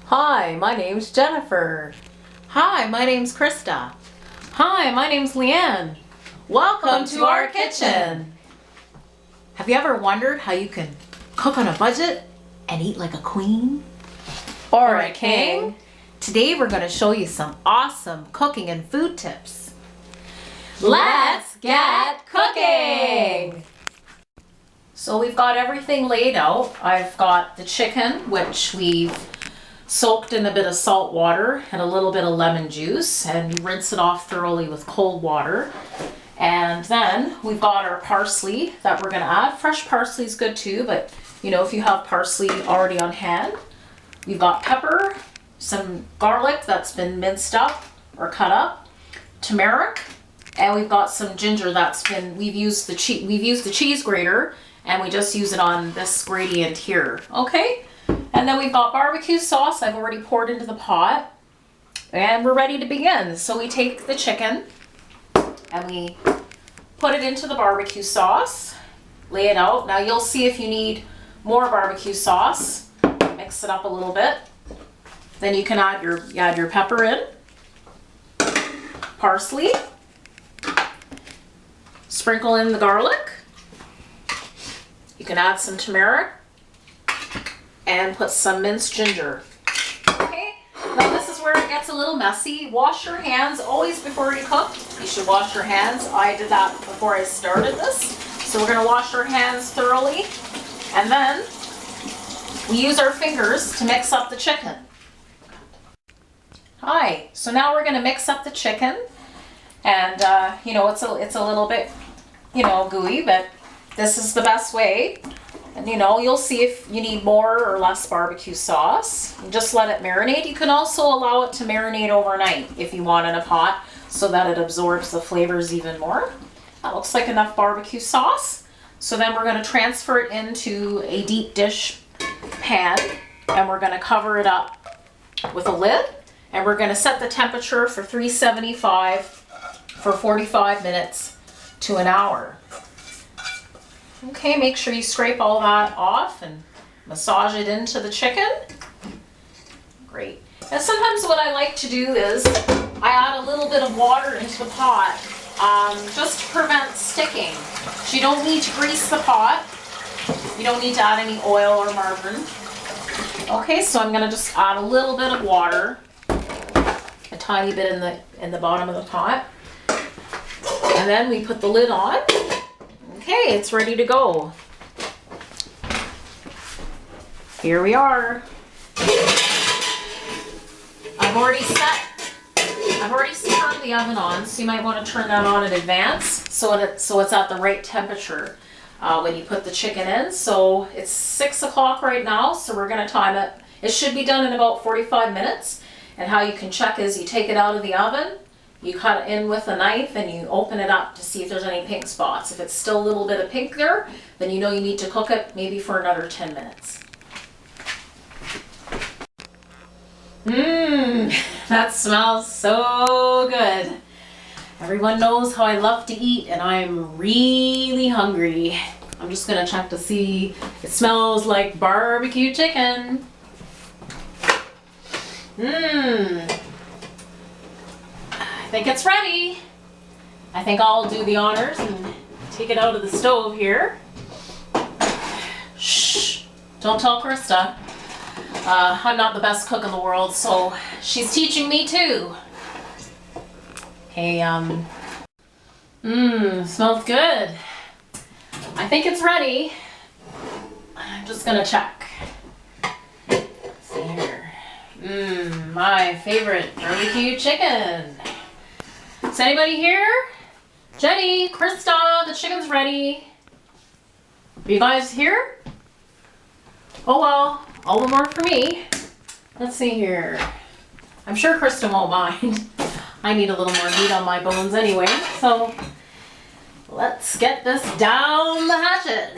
Hi, my name's Jennifer. Hi, my name's Krista. Hi, my name's Leanne. Welcome to our kitchen. Have you ever wondered how you can cook on a budget and eat like a queen? Or a king. Today we're going to show you some awesome cooking and food tips. Let's get cooking! So we've got everything laid out. I've got the chicken, which we've soaked in a bit of salt water and a little bit of lemon juice, and you rinse it off thoroughly with cold water. And then we've got our parsley that we're going to add. Fresh parsley is good too, but you know, if you have parsley already on hand. We've got pepper, some garlic that's been minced up or cut up, turmeric, and we've got some ginger we've used the cheese grater, and we just use it on this gradient here. Okay, and then we've got barbecue sauce I've already poured into the pot, and we're ready to begin. So we take the chicken and we put it into the barbecue sauce, lay it out. Now you'll see if you need more barbecue sauce, mix it up a little bit. Then you can add your pepper in, parsley, sprinkle in the garlic. You can add some turmeric and put some minced ginger. Okay, now this is where it gets a little messy. Wash your hands always before you cook. You should wash your hands. I did that before I started this. So we're gonna wash our hands thoroughly, and then we use our fingers to mix up the chicken. Hi, so now we're gonna mix up the chicken, and you know, it's a little bit, you know, gooey, but this is the best way. And you know, you'll see if you need more or less barbecue sauce. And just let it marinate. You can also allow it to marinate overnight if you want in a pot, so that it absorbs the flavors even more. That looks like enough barbecue sauce. So then we're going to transfer it into a deep dish pan, and we're going to cover it up with a lid, and we're going to set the temperature for 375 for 45 minutes to an hour. Okay, make sure you scrape all that off and massage it into the chicken. Great. And sometimes what I like to do is I add a little bit of water into the pot, just to prevent sticking. So you don't need to grease the pot. You don't need to add any oil or margarine. Okay, so I'm gonna just add a little bit of water, a tiny bit in the bottom of the pot, and then we put the lid on. Okay, it's ready to go. Here we are. I've already turned the oven on, so you might want to turn that on in advance so it's at the right temperature when you put the chicken in. So it's 6 o'clock right now, so we're going to time it. It should be done in about 45 minutes. And how you can check is you take it out of the oven, you cut it in with a knife, and you open it up to see if there's any pink spots. If it's still a little bit of pink there, then you know you need to cook it maybe for another 10 minutes. That smells so good. Everyone knows how I love to eat, and I'm really hungry. I'm just gonna check to see. It smells like barbecue chicken. I think it's ready. I think I'll do the honors and take it out of the stove here. Shh, don't tell Krista. I'm not the best cook in the world, so she's teaching me too. Okay, smells good. I think it's ready. I'm just gonna check. Let's see here. My favorite barbecue chicken. Is anybody here? Jenny, Krista, the chicken's ready. Are you guys here? Oh well, all the more for me. Let's see here. I'm sure Krista won't mind. I need a little more meat on my bones anyway, so let's get this down the hatchet.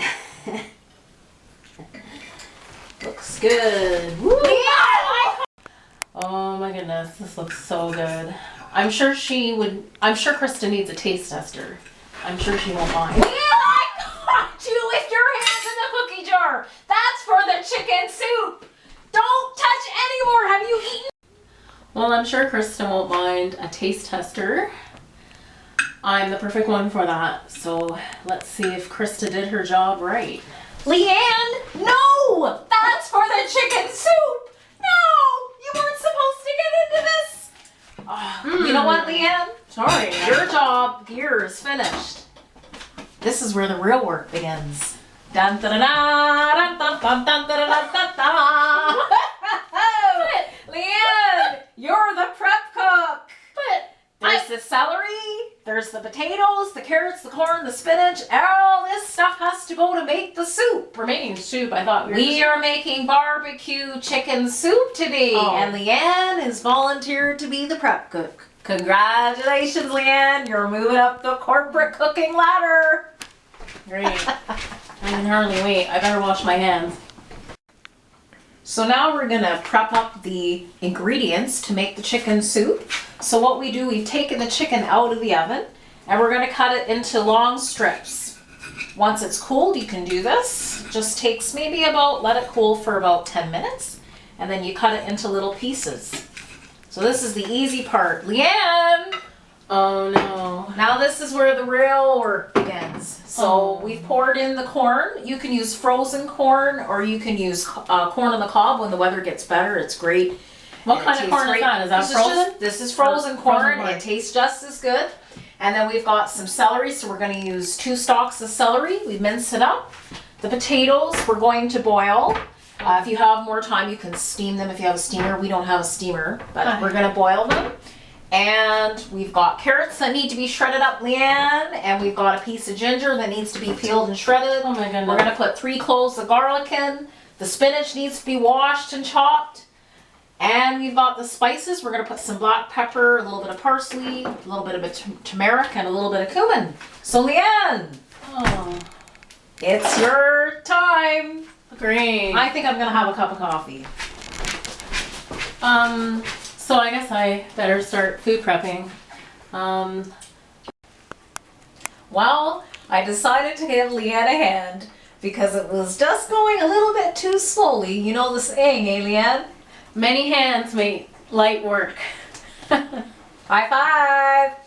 Looks good. Woo! Oh my goodness, this looks so good. I'm sure Krista needs a taste tester. I'm sure she won't mind. I got you with your hands in the cookie jar. That's for the chicken soup. Don't touch anymore. Have Well, I'm sure Krista won't mind a taste tester. I'm the perfect one for that. So let's see if Krista did her job right. Leanne, no! That's for the chicken soup! No! You weren't supposed to get into this! Oh, You know what, Leanne? Sorry. Your job here is finished. This is where the real work begins. Dun dun dun dun dun dun dun dun dun dun dun. Leanne, you're the prep cook. But There's the celery, there's the potatoes, the carrots, the corn, the spinach. All this stuff has to go to make the soup. we're making soup. I thought We are making barbecue chicken soup today, Oh. and Leanne has volunteered to be the prep cook. Congratulations, Leanne. You're moving up the corporate cooking ladder. great. I can hardly wait. I better wash my hands. So now we're gonna prep up the ingredients to make the chicken soup. So what we do, we've taken the chicken out of the oven and we're gonna cut it into long strips. Once it's cooled, you can do this. Just takes maybe let it cool for about 10 minutes and then you cut it into little pieces. So this is the easy part. Leanne! Oh no. Now this is where the real work begins. So Oh. we've poured in the corn. You can use frozen corn or you can use corn on the cob when the weather gets better. It's great. What And kind it of tastes corn is great. that? Is that This frozen? This is frozen Or corn. frozen corn. It tastes just as good. And then we've got some celery, so we're going to use 2 stalks of celery. We mince it up. The potatoes we're going to boil. If you have more time, you can steam them if you have a steamer. We don't have a steamer, but we're going to boil them. And we've got carrots that need to be shredded up, Leanne. And we've got a piece of ginger that needs to be peeled and shredded. Oh my goodness. We're going to put 3 cloves of garlic in. The spinach needs to be washed and chopped. And we've got the spices. We're going to put some black pepper, a little bit of parsley, a little bit of turmeric, and a little bit of cumin. So, Leanne, Oh, it's your time. great. I think I'm going to have a cup of coffee. So I guess I better start food prepping. Well, I decided to give Leanne a hand because it was just going a little bit too slowly. You know the saying, eh, Leanne? Many hands make light work. High five!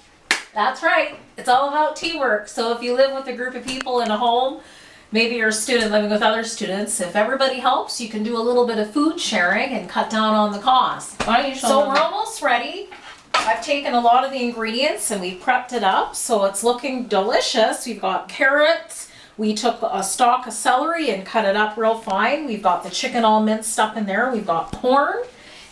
That's right. It's all about teamwork. So if you live with a group of people in a home, maybe you're a student living with other students, if everybody helps, you can do a little bit of food sharing and cut down on the cost. Why don't you show So them? we're almost ready. I've taken a lot of the ingredients and we've prepped it up, so it's looking delicious. We've got carrots. We took a stalk of celery and cut it up real fine. We've got the chicken all minced up in there. We've got corn,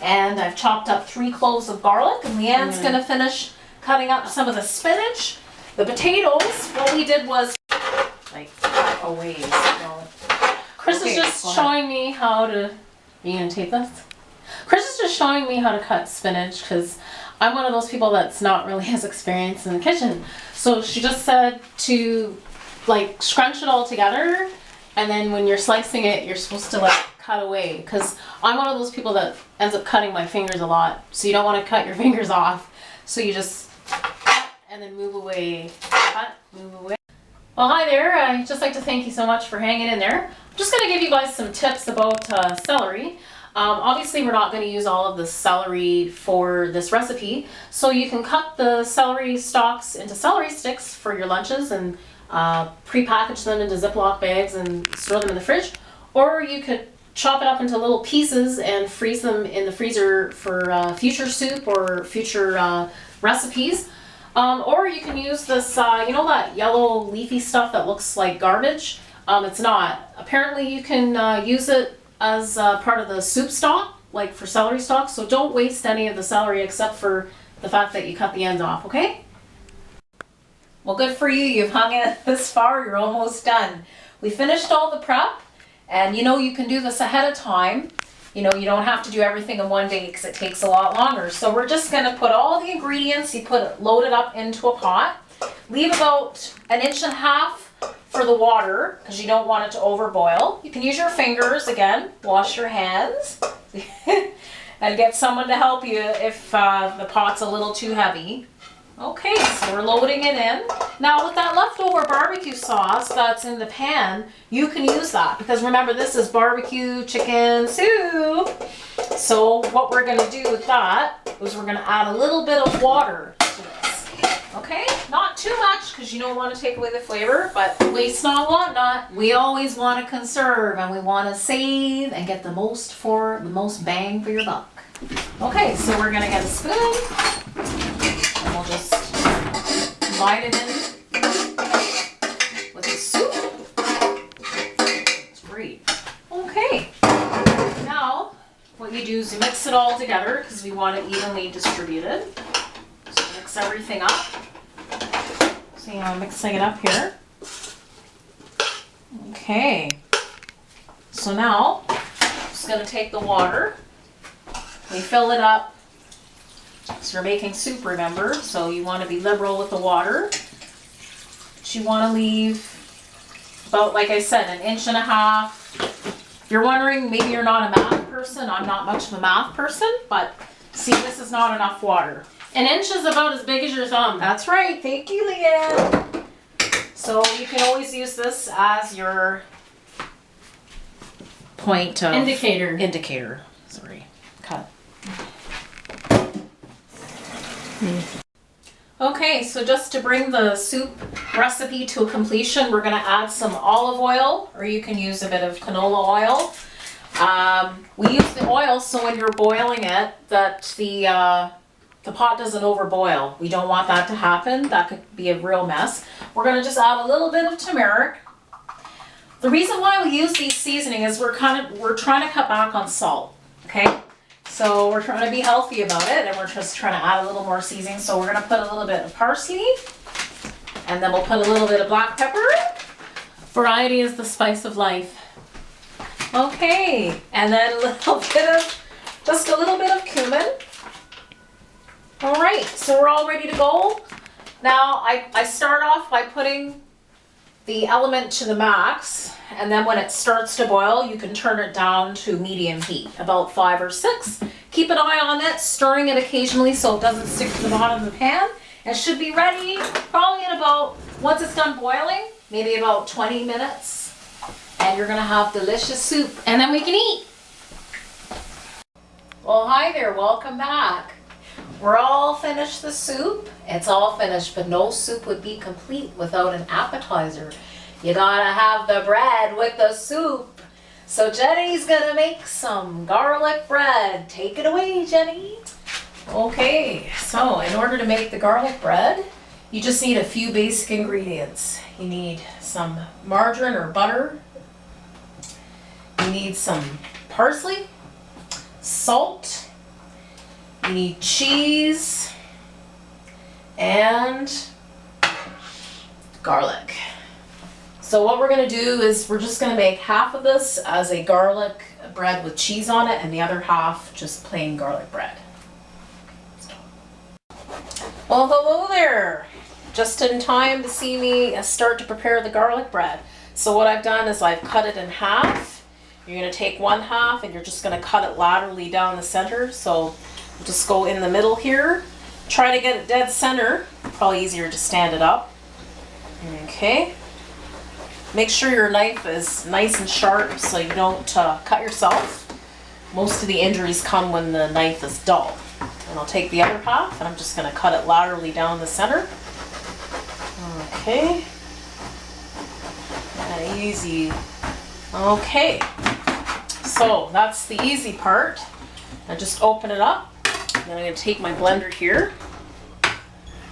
and I've chopped up 3 cloves of garlic, and Leanne's gonna finish cutting up some of the spinach. The potatoes, what we did was like away. So, Chris Okay, is just go ahead. showing me how to. Are you gonna tape this? Chris is just showing me how to cut spinach because I'm one of those people that's not really as experienced in the kitchen. So she just said to like scrunch it all together, and then when you're slicing it, you're supposed to like cut away. Because I'm one of those people that ends up cutting my fingers a lot. So you don't want to cut your fingers off. So you just cut and then move away. Cut, move away. Well, hi there. I'd just like to thank you so much for hanging in there. I'm just going to give you guys some tips about celery. Obviously, we're not going to use all of the celery for this recipe. So you can cut the celery stalks into celery sticks for your lunches and pre-package them into Ziploc bags and store them in the fridge. Or you could chop it up into little pieces and freeze them in the freezer for future soup or future recipes. Or you can use this, you know that yellow leafy stuff that looks like garbage? It's not. Apparently you can use it as part of the soup stock, like for celery stock, so don't waste any of the celery except for the fact that you cut the ends off, okay? well, good for you. You've hung in this far. You're almost done. We finished all the prep, and you know you can do this ahead of time. You know, you don't have to do everything in one day because it takes a lot longer. So we're just going to put all the ingredients, load it up into a pot. Leave about 1.5 inches for the water because you don't want it to overboil. You can use your fingers again, wash your hands, and get someone to help you if the pot's a little too heavy. Okay, so we're loading it in. Now with that leftover barbecue sauce that's in the pan, you can use that because remember this is barbecue chicken soup. So what we're gonna do with that is we're gonna add a little bit of water to this. Okay, not too much because you don't want to take away the flavor, but Waste not, want not. we always want to conserve and we want to save and get the most bang for your buck. Okay, so we're gonna get a spoon and we'll just combine it in with the soup. It's great. Okay, now what you do is you mix it all together because we want it evenly distributed. So mix everything up. So I'm mixing it up here. Okay. So now I'm just gonna take the water. We fill it up. So you're making soup, remember? So you want to be liberal with the water. But you want to leave about, like I said, 1.5 inches. If you're wondering, maybe you're not a math person. I'm not much of a math person, but see, this is not enough water. 1 inch is about as big as your thumb. That's right. Thank you, Leanne. So you can always use this as your point of indicator. Sorry. Cut. Okay, so just to bring the soup recipe to a completion, we're going to add some olive oil, or you can use a bit of canola oil. We use the oil so when you're boiling it, that the pot doesn't overboil. We don't want that to happen. That could be a real mess. We're going to just add a little bit of turmeric. The reason why we use these seasoning is we're trying to cut back on salt. Okay. So we're trying to be healthy about it, and we're just trying to add a little more seasoning. So we're going to put a little bit of parsley, and then we'll put a little bit of black pepper. Variety is the spice of life. Okay, and then just a little bit of cumin. All right, so we're all ready to go. Now I start off by putting the element to the max, and then when it starts to boil, you can turn it down to medium heat, about 5 or 6. Keep an eye on it, stirring it occasionally so it doesn't stick to the bottom of the pan. It should be ready probably in about, once it's done boiling, maybe about 20 minutes. And you're gonna have delicious soup, and then we can eat. Well, hi there, welcome back. We're all finished the soup. It's all finished, but no soup would be complete without an appetizer. You gotta have the bread with the soup. So Jenny's gonna make some garlic bread. Take it away, Jenny. Okay, so in order to make the garlic bread, you just need a few basic ingredients. You need some margarine or butter. You need some parsley, salt, you need cheese, and garlic. So what we're going to do is we're just going to make half of this as a garlic bread with cheese on it, and the other half just plain garlic bread. Well, hello there. Just in time to see me start to prepare the garlic bread. So what I've done is I've cut it in half. You're going to take 1/2 and you're just going to cut it laterally down the center. So just go in the middle here. Try to get it dead center. Probably easier to stand it up. Okay. Make sure your knife is nice and sharp so you don't cut yourself. Most of the injuries come when the knife is dull. And I'll take the other half and I'm just going to cut it laterally down the center. Okay. Easy. Okay. So that's the easy part. I just open it up. Then I'm going to take my blender here.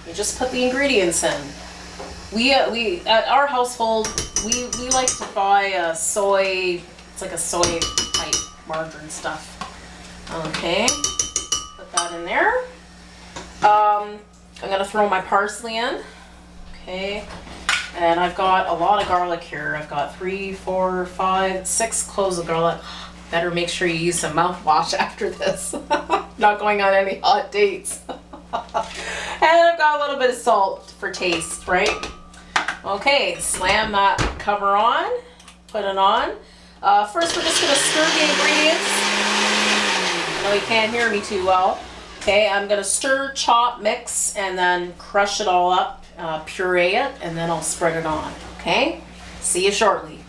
You just put the ingredients in. We at our household we like to buy a soy. It's like a soy type margarine stuff. Okay, put that in there. I'm gonna throw my parsley in. Okay, and I've got a lot of garlic here. I've got 3, 4, 5, 6 cloves of garlic. Better make sure you use some mouthwash after this. Not going on any hot dates. And I've got a little bit of salt for taste, right? Okay, slam that cover on, put it on. First we're just gonna stir the ingredients. I know you can't hear me too well. Okay, I'm gonna stir, chop, mix, and then crush it all up, puree it, and then I'll spread it on, okay? See you shortly.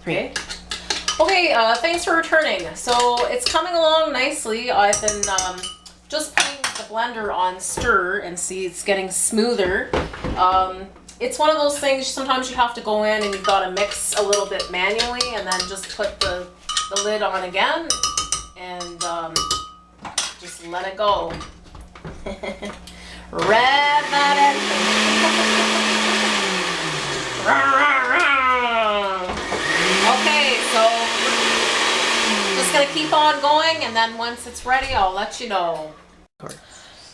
Okay. Okay, thanks for returning. So it's coming along nicely. I've been just putting the blender on stir and see it's getting smoother. It's one of those things, sometimes you have to go in and you've got to mix a little bit manually and then just put the lid on again and just let it go. Rev that Okay, so just gonna keep on going, and then once it's ready, I'll let you know.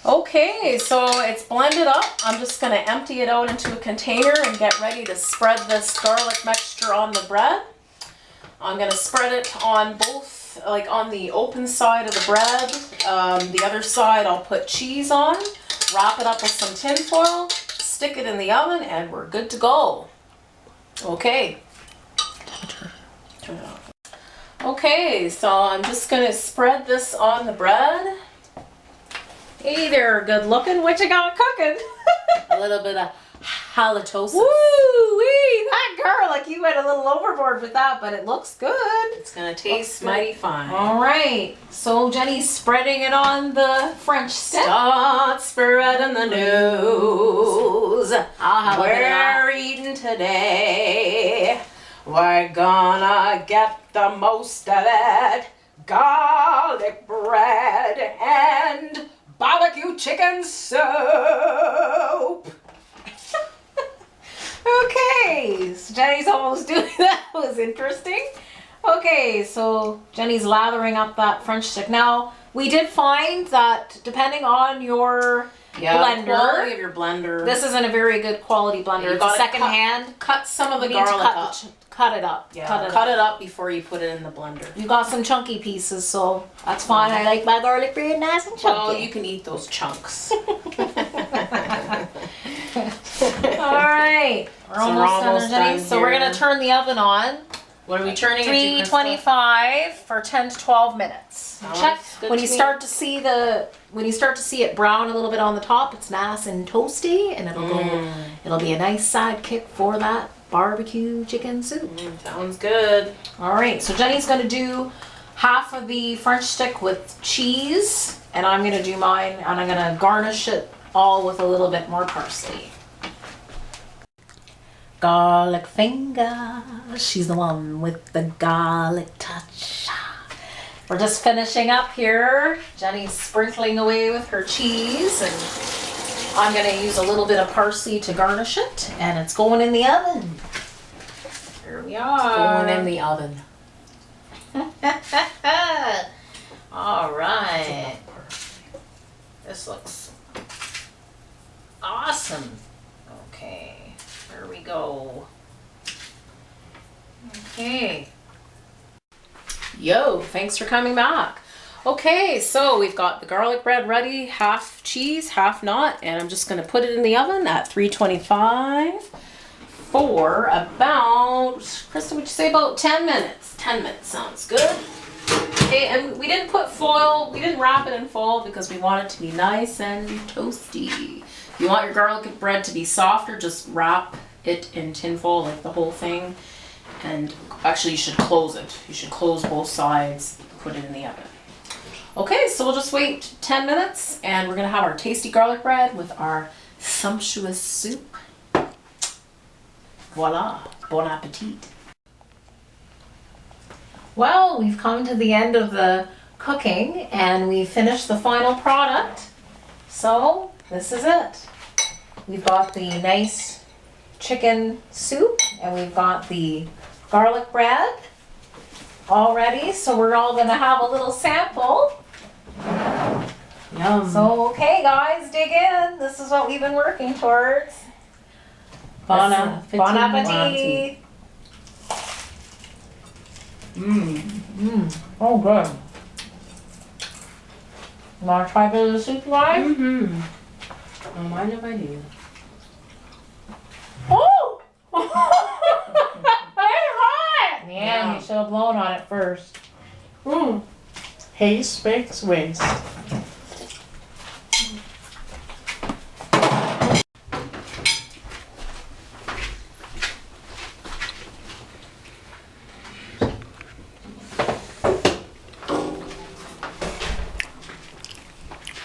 Okay, so it's blended up. I'm just gonna empty it out into a container and get ready to spread this garlic mixture on the bread. I'm gonna spread it on both, like on the open side of the bread. The other side I'll put cheese on, wrap it up with some tin foil, stick it in the oven, and we're good to go. Okay. Turn it off. Okay, so I'm just gonna spread this on the bread. Hey there, good looking. What you got cooking? A little bit of halitosis. Woo-wee! That garlic, you went a little overboard with that, but it looks good. It's gonna taste mighty fine. All right, so Jenny's spreading it on the French stick. Start spreading the news. I'll have a bit of that. We're eating today. We're gonna get the most of it. Garlic bread and barbecue chicken soup. Okay, so Jenny's almost doing that. Was interesting. Okay, so Jenny's lathering up that French stick. Now, we did find that depending on your The blender, quality of your blender. this isn't a very good quality blender. You It's a gotta second hand. cut some of the You need to garlic up. cut it up. Yeah, Cut it up. it up before you put it in the blender. You got some chunky pieces, so that's fine. I like my garlic bread nice and chunky. Well, you can eat those chunks. All right, we're almost done, Jenny. So we're gonna turn the oven on. What are we turning it to, Krista? 325 for 10 to 12 minutes. Sounds Check good when to you me. start to see it brown a little bit on the top. It's nice and toasty, and it'll be a nice sidekick for that barbecue chicken soup. Sounds good. All right, so Jenny's gonna do half of the French stick with cheese, and I'm gonna do mine, and I'm gonna garnish it all with a little bit more parsley. Garlic finger, she's the one with the garlic touch. We're just finishing up here. Jenny's sprinkling away with her cheese, and I'm gonna use a little bit of parsley to garnish it, and it's going in the oven. Here we are. Going in the oven. All right. This looks awesome. Okay, here we go. Okay. Yo, thanks for coming back. Okay, so we've got the garlic bread ready, half cheese, half not, and I'm just gonna put it in the oven at 325 for about, Krista, would you say about 10 minutes? 10 minutes sounds good. Okay, and we didn't put foil, we didn't wrap it in foil because we want it to be nice and toasty. If you want your garlic bread to be softer, just wrap it in tin foil, like the whole thing. And actually you should close it. You should close both sides, put it in the oven. Okay, so we'll just wait 10 minutes and we're gonna have our tasty garlic bread with our sumptuous soup. Voila, bon appetit. Well, we've come to the end of the cooking and we finished the final product. So this is it. We've got the nice chicken soup and we've got the garlic bread all ready. So we're all gonna have a little sample. Yum. So okay guys, dig in. This is what we've been working towards. Bon appetit. Bon appetit. Oh good. You wanna try a bit of the soup, guys? Mm-hmm. Don't mind if I do. Oh! It's hot! Yeah. You should have blown on it first. Haste makes waste.